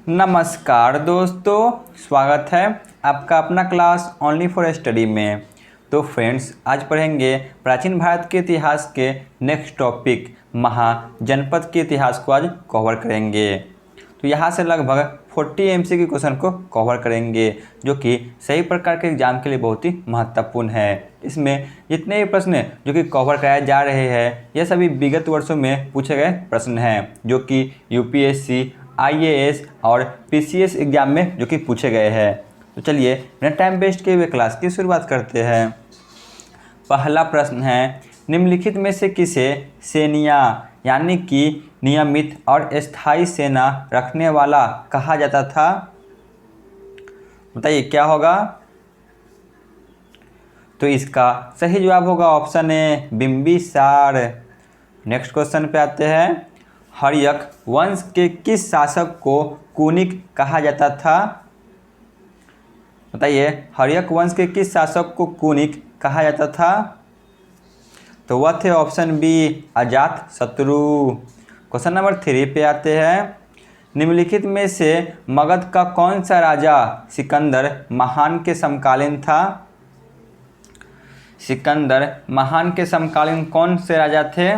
नमस्कार दोस्तों, स्वागत है आपका अपना क्लास ओनली फॉर स्टडी में। तो फ्रेंड्स, आज पढ़ेंगे प्राचीन भारत के इतिहास के नेक्स्ट टॉपिक महाजनपद के इतिहास को आज कवर करेंगे। तो यहाँ से लगभग 40 MCQ क्वेश्चन को कवर करेंगे, जो कि सही प्रकार के एग्जाम के लिए बहुत ही महत्वपूर्ण है। इसमें जितने भी प्रश्न जो कि कवर कराए जा रहे हैं, ये सभी विगत वर्षों में पूछे गए प्रश्न हैं, जो कि UPSC, IAS और PCS एग्जाम में जो कि पूछे गए हैं। तो चलिए बिना टाइम वेस्ट किए हुए क्लास की शुरुआत करते हैं। पहला प्रश्न है, निम्नलिखित में से किसे सेनिया यानी कि नियमित और स्थायी सेना रखने वाला कहा जाता था? बताइए क्या होगा। तो इसका सही जवाब होगा option A, Bimbisara. Next question पे आते हैं। हर्यक वंश के किस शासक को कुनिक कहा जाता था? बताइए, हर्यक वंश के किस शासक को कुनिक कहा जाता था? तो वह थे ऑप्शन बी, अजात शत्रु। क्वेश्चन नंबर 3 पे आते हैं। निम्नलिखित में से मगध का कौन सा राजा सिकंदर महान के समकालीन था? सिकंदर महान के समकालीन कौन से राजा थे?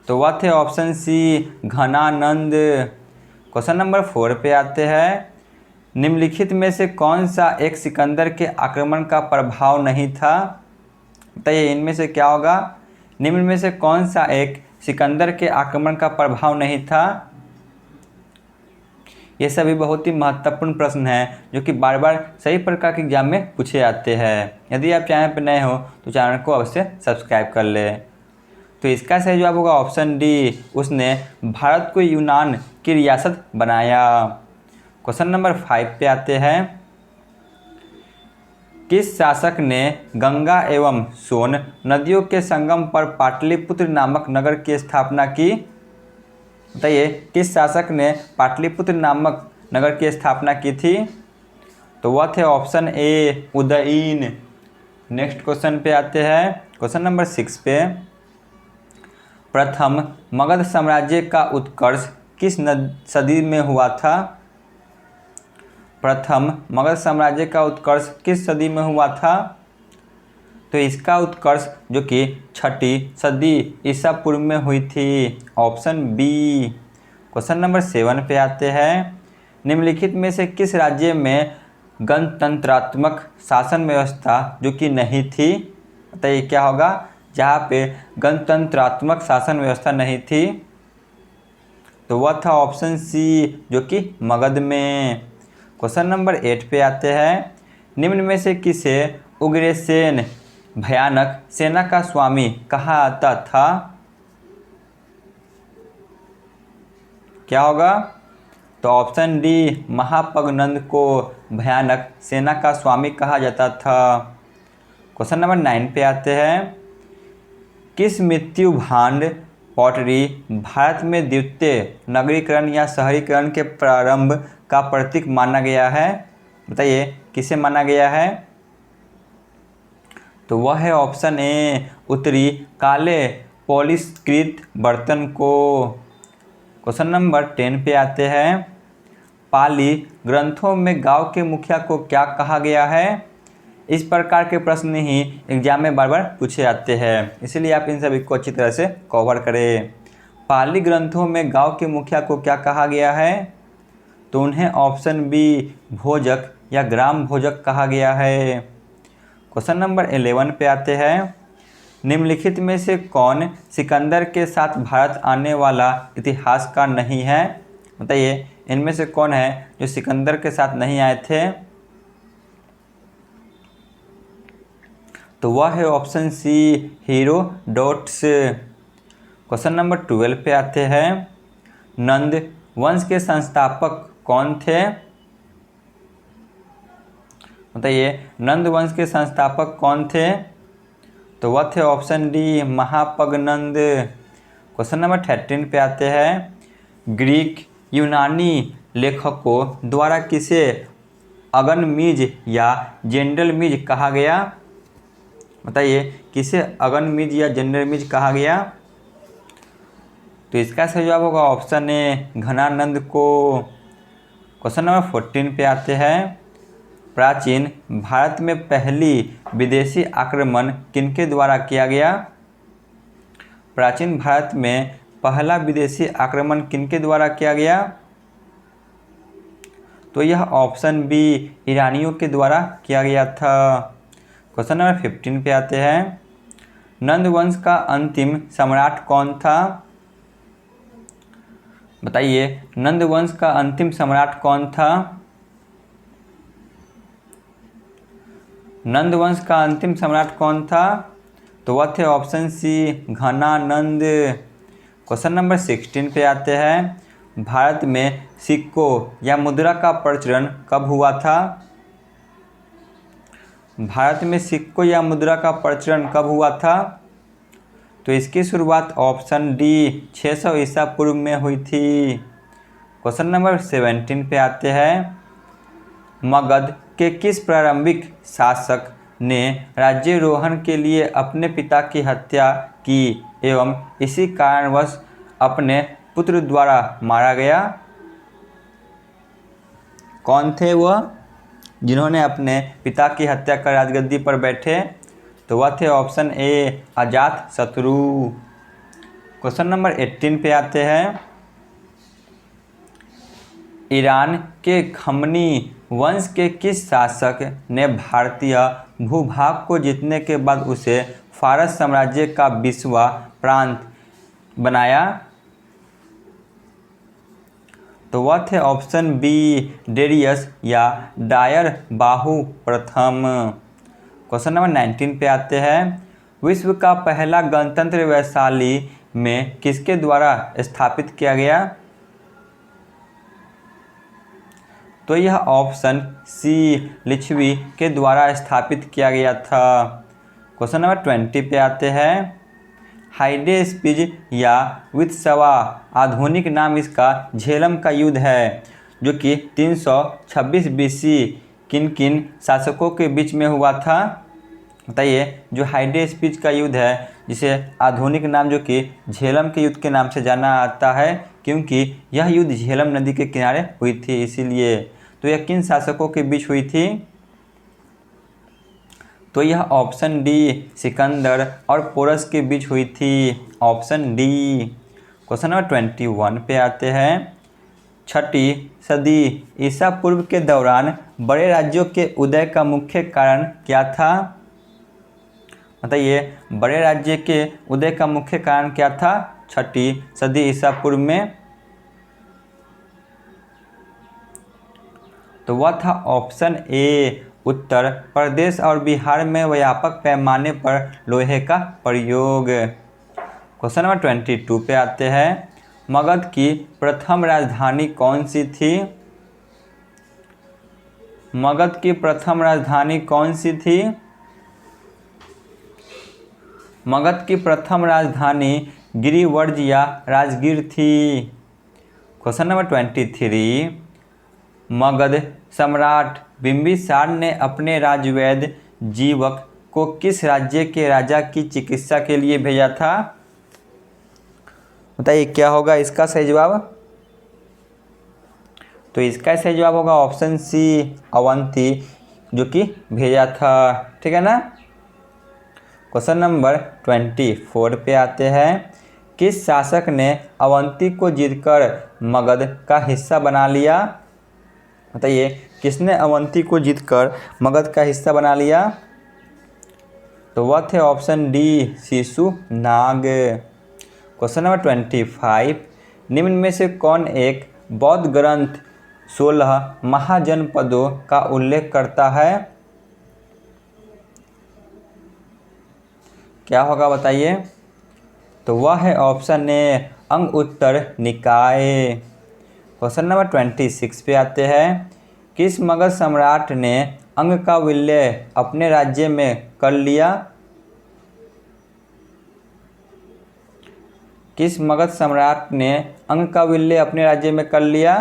तो वह थे option C, Ghananand. Question number 4 पे आते हैं। निम्नलिखित में से कौन सा एक सिकंदर के आक्रमण का प्रभाव नहीं था? बताइए इनमें से क्या होगा। निम्न में से कौन सा एक सिकंदर के आक्रमण का प्रभाव नहीं था? ये सभी बहुत ही महत्वपूर्ण प्रश्न हैं, जो कि बार बार सही प्रकार के एग्जाम में पूछे जाते हैं। यदि आप चैनल पर नए हो तो चैनल को अवश्य सब्सक्राइब कर ले। तो इसका सही जवाब होगा ऑप्शन डी, उसने भारत को यूनान की रियासत बनाया। क्वेश्चन नंबर 5 पे आते हैं। किस शासक ने गंगा एवं सोन नदियों के संगम पर पाटलिपुत्र नामक नगर की स्थापना की? बताइए, किस शासक ने पाटलिपुत्र नामक नगर की स्थापना की थी? तो वह थे option A, Udayin. Next question पे आते हैं। क्वेश्चन नंबर 6 पे। प्रथम मगध साम्राज्य का उत्कर्ष किस सदी में हुआ था? प्रथम मगध साम्राज्य का उत्कर्ष किस सदी में हुआ था? तो इसका उत्कर्ष जो कि 6ठी सदी ईसा पूर्व में हुई थी, ऑप्शन बी। क्वेश्चन नंबर 7 पे आते हैं। निम्नलिखित में से किस राज्य में गणतंत्रात्मक शासन व्यवस्था जो कि नहीं थी? बताइए क्या होगा जहाँ पे गणतंत्रात्मक शासन व्यवस्था नहीं थी? तो वह था ऑप्शन सी, जो कि मगध में। क्वेश्चन नंबर 8 पे आते हैं। निम्न में से किसे उग्रसेन भयानक सेना का स्वामी कहा जाता था? क्या होगा। तो ऑप्शन डी, महापगनंद को भयानक सेना का स्वामी कहा जाता था। क्वेश्चन नंबर 9 पे आते हैं। किस मृत्यु भांड पॉटरी भारत में द्वितीय नगरीकरण या शहरीकरण के प्रारंभ का प्रतीक माना गया है? बताइए किसे माना गया है? तो वह है ऑप्शन ए, उत्तरी काले पॉलिशकृत बर्तन को। क्वेश्चन नंबर 10 पे आते हैं। पाली ग्रंथों में गांव के मुखिया को क्या कहा गया है? इस प्रकार के प्रश्न ही एग्जाम में बार बार पूछे जाते हैं, इसलिए आप इन सभी को अच्छी तरह से कवर करें। पाली ग्रंथों में गांव के मुखिया को क्या कहा गया है? तो उन्हें ऑप्शन बी, भोजक या ग्राम भोजक कहा गया है। क्वेश्चन नंबर 11 पे आते हैं। निम्नलिखित में से कौन सिकंदर के साथ भारत आने वाला इतिहासकार नहीं है? बताइए इनमें से कौन है जो सिकंदर के साथ नहीं आए थे? तो वह है option C, Herodotus. Question number 12 पे आते हैं। नंद वंश के संस्थापक कौन थे? बताइए नंद वंश के संस्थापक कौन थे? तो वह थे ऑप्शन डी, महापगनंद। क्वेश्चन नंबर 13 पे आते हैं। ग्रीक यूनानी लेखकों द्वारा किसे अगनमीज या जेंडलमीज कहा गया? बताइए किसे अगनमीज या जेंडलमीज कहा गया? तो इसका सही जवाब होगा ऑप्शन ए, घनानंद को। क्वेश्चन नंबर 14 पे आते हैं। प्राचीन भारत में पहली विदेशी आक्रमण किनके द्वारा किया गया? प्राचीन भारत में पहला विदेशी आक्रमण किनके द्वारा किया गया? तो यह ऑप्शन बी ईरानियों के द्वारा किया गया था। क्वेश्चन नंबर 15 पे आते हैं। नंद वंश का अंतिम सम्राट कौन था? बताइए, नंद वंश का अंतिम सम्राट कौन था? नंद वंश का अंतिम सम्राट कौन था? तो वह थे option C Ghananand. Question number 16 पे आते हैं। भारत में सिक्कों या मुद्रा का प्रचलन कब हुआ था? भारत में सिक्कों या मुद्रा का प्रचलन कब हुआ था? तो इसकी शुरुआत ऑप्शन डी 600 ईसा पूर्व में हुई थी। क्वेश्चन नंबर 17 पे आते हैं। मगध के किस प्रारंभिक शासक ने राज्यारोहण के लिए अपने पिता की हत्या की एवं इसी कारणवश अपने पुत्र द्वारा मारा गया? कौन थे वह जिन्होंने अपने पिता की हत्या कर राजगद्दी पर बैठे? तो वह थे ऑप्शन ए अजात शत्रु। क्वेश्चन नंबर 18 पे आते हैं। ईरान के खमनी वंश के किस शासक ने भारतीय भूभाग को जीतने के बाद उसे फारस साम्राज्य का 20वां प्रांत बनाया? तो वह थे ऑप्शन बी डेरियस या डायर बाहु प्रथम। क्वेश्चन नंबर 19 पे आते हैं। विश्व का पहला गणतंत्र वैशाली में किसके द्वारा स्थापित किया गया? तो यह ऑप्शन सी लिच्छवी के द्वारा स्थापित किया गया था। क्वेश्चन नंबर 20 पे आते हैं। हाइडेस्पिज या वित्सवा आधुनिक नाम इसका झेलम का युद्ध है जो कि 326 बीसी किन किन शासकों के बीच में हुआ था? बताइए, जो हाइडेस्पिज का युद्ध है जिसे आधुनिक नाम जो कि झेलम के युद्ध के नाम से जाना आता है, क्योंकि यह युद्ध झेलम नदी के किनारे हुई थी इसीलिए। तो यह किन शासकों के बीच हुई थी? तो यह ऑप्शन डी सिकंदर और पोरस के बीच हुई थी। Option D. क्वेश्चन नंबर 21 पे आते हैं। छठी सदी ईसा पूर्व के दौरान बड़े राज्यों के उदय का मुख्य कारण क्या था? बताइए, बड़े राज्य के उदय का मुख्य कारण क्या था छठी सदी ईसा पूर्व में? तो वह था ऑप्शन ए उत्तर प्रदेश और बिहार में व्यापक पैमाने पर लोहे का प्रयोग। क्वेश्चन नंबर 22 पे आते हैं। मगध की प्रथम राजधानी कौन सी थी? मगध की प्रथम राजधानी कौन सी थी? मगध की प्रथम राजधानी गिरिवर्ज या राजगीर थी। Question number 23। मगध सम्राट बिंबिसार ने अपने राजवैद्य जीवक को किस राज्य के राजा की चिकित्सा के लिए भेजा था? बताइए, क्या होगा इसका सही जवाब? तो इसका सही जवाब होगा ऑप्शन सी अवंती, जो कि भेजा था। ठीक है ना। क्वेश्चन नंबर 24 पे आते हैं। किस शासक ने अवंती को जीतकर मगध का हिस्सा बना लिया? बताइए, किसने अवंती को जीतकर मगध का हिस्सा बना लिया? तो वह थे option D Shishunag. Question number 25। निम्न में से कौन एक बौद्ध ग्रंथ 16 महाजनपदों का उल्लेख करता है? क्या होगा बताइए? तो वह है ऑप्शन ए अंग उत्तर निकाय। क्वेश्चन नंबर 26 पे आते हैं। किस मगध सम्राट ने अंग का विलय अपने राज्य में कर लिया? किस मगध सम्राट ने अंग का विलय अपने राज्य में कर लिया?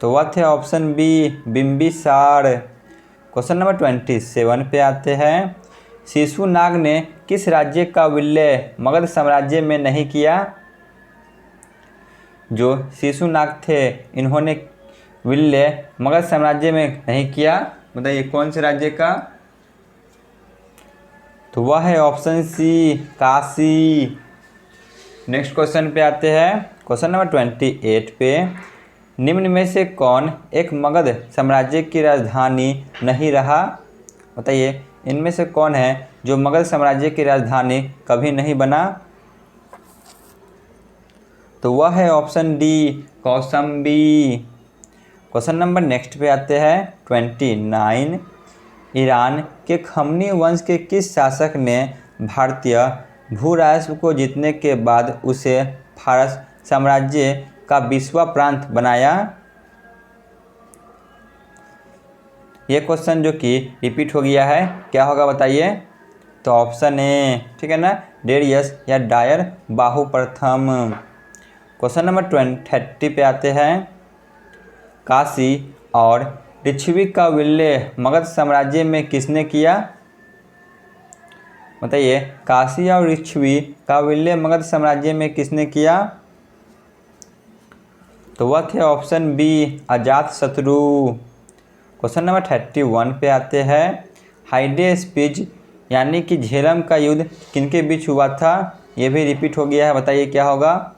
तो वह थे option B Bimbisara. Question number 27 पे आते हैं। शिशुनाग ने किस राज्य का विलय मगध साम्राज्य में नहीं किया? जो शिशुनाग थे इन्होंने विलय मगध साम्राज्य में नहीं किया? बताइए कौन से राज्य का? तो वह है option C, Kashi. Next question पे आते हैं, क्वेश्चन नंबर 28 पे। निम्न में से कौन एक मगध साम्राज्य की राजधानी नहीं रहा? बताइए इनमें से कौन है जो मगध साम्राज्य की राजधानी कभी नहीं बना? तो वह है option D, Kaushambi. Question number next पे आते हैं 29। ईरान के खमनी वंश के किस शासक ने भारतीय भूराजस्व को जीतने के बाद उसे फारस साम्राज्य का 20वां प्रांत बनाया? ये क्वेश्चन जो कि रिपीट हो गया है, क्या होगा बताइए? तो ऑप्शन ए, ठीक है ना, डेरियस या डायर बाहु प्रथम। क्वेश्चन नंबर 30 पे आते हैं। काशी और लिच्छवी का विलय मगध साम्राज्य में किसने किया? बताइए काशी और लिच्छवी का विलय मगध साम्राज्य में किसने किया? तो वह थे option B, Ajatashatru. Question number 31 पे आते हैं। हाइडेस्पिज यानी कि झेलम का युद्ध किनके बीच हुआ था? ये भी रिपीट हो गया है, बताइए क्या होगा?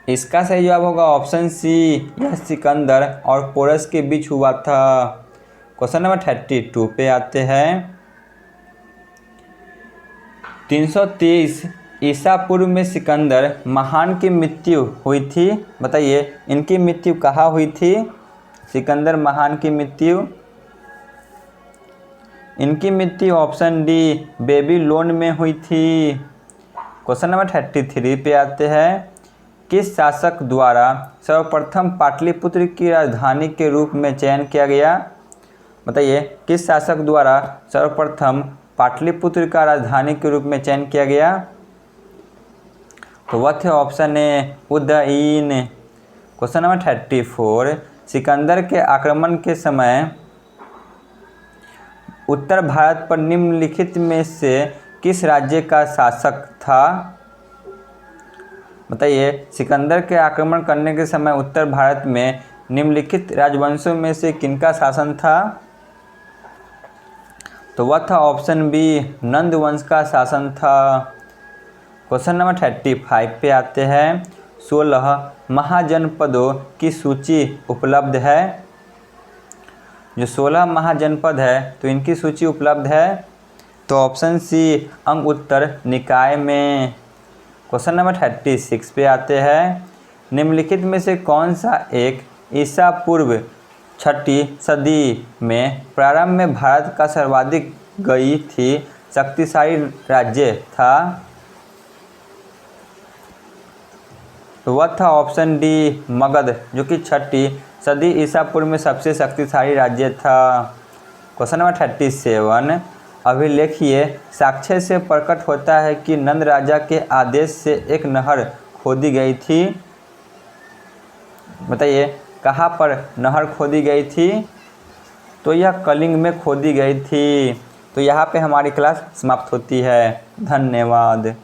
इसका सही जवाब होगा ऑप्शन सी, यह सिकंदर और पोरस के बीच हुआ था। क्वेश्चन नंबर 32 पे आते हैं। 323 ईसा पूर्व में सिकंदर महान की मृत्यु हुई थी। बताइए इनकी मृत्यु कहाँ हुई थी? सिकंदर महान की मृत्यु, इनकी मृत्यु ऑप्शन डी, बेबीलोन में हुई थी। क्वेश्चन नंबर 33 पे आते हैं। किस शासक द्वारा सर्वप्रथम पाटलिपुत्र की राजधानी के रूप में चयन किया गया? बताइए किस शासक द्वारा सर्वप्रथम पाटलिपुत्र का राजधानी के रूप में चयन किया गया? तो वह थे option A, Udayin. Question number 34। सिकंदर के आक्रमण के समय उत्तर भारत पर निम्नलिखित में से किस राज्य का शासक था? बताइए सिकंदर के आक्रमण करने के समय उत्तर भारत में निम्नलिखित राजवंशों में से किनका शासन था? तो वह था ऑप्शन बी, नंद वंश का शासन था। क्वेश्चन नंबर 35 पे आते हैं। 16 महाजनपदों की सूची उपलब्ध है। जो 16 महाजनपद है तो इनकी सूची उपलब्ध है, तो ऑप्शन सी, अंग उत्तर निकाय में। क्वेश्चन नंबर 36 पे आते हैं। निम्नलिखित में से कौन सा एक ईसा पूर्व 6ठी सदी में प्रारंभ में भारत का सर्वाधिक गई थी शक्तिशाली राज्य था? तो वह था ऑप्शन डी, मगध, जो कि 6ठी सदी ईसा पूर्व में सबसे शक्तिशाली राज्य था। Question number 37। अभिलेखीय साक्ष्य से प्रकट होता है कि नंद राजा के आदेश से एक नहर खोदी गई थी। बताइए कहाँ पर नहर खोदी गई थी? तो यह कलिंग में खोदी गई थी। तो यहाँ पे हमारी क्लास समाप्त होती है। धन्यवाद।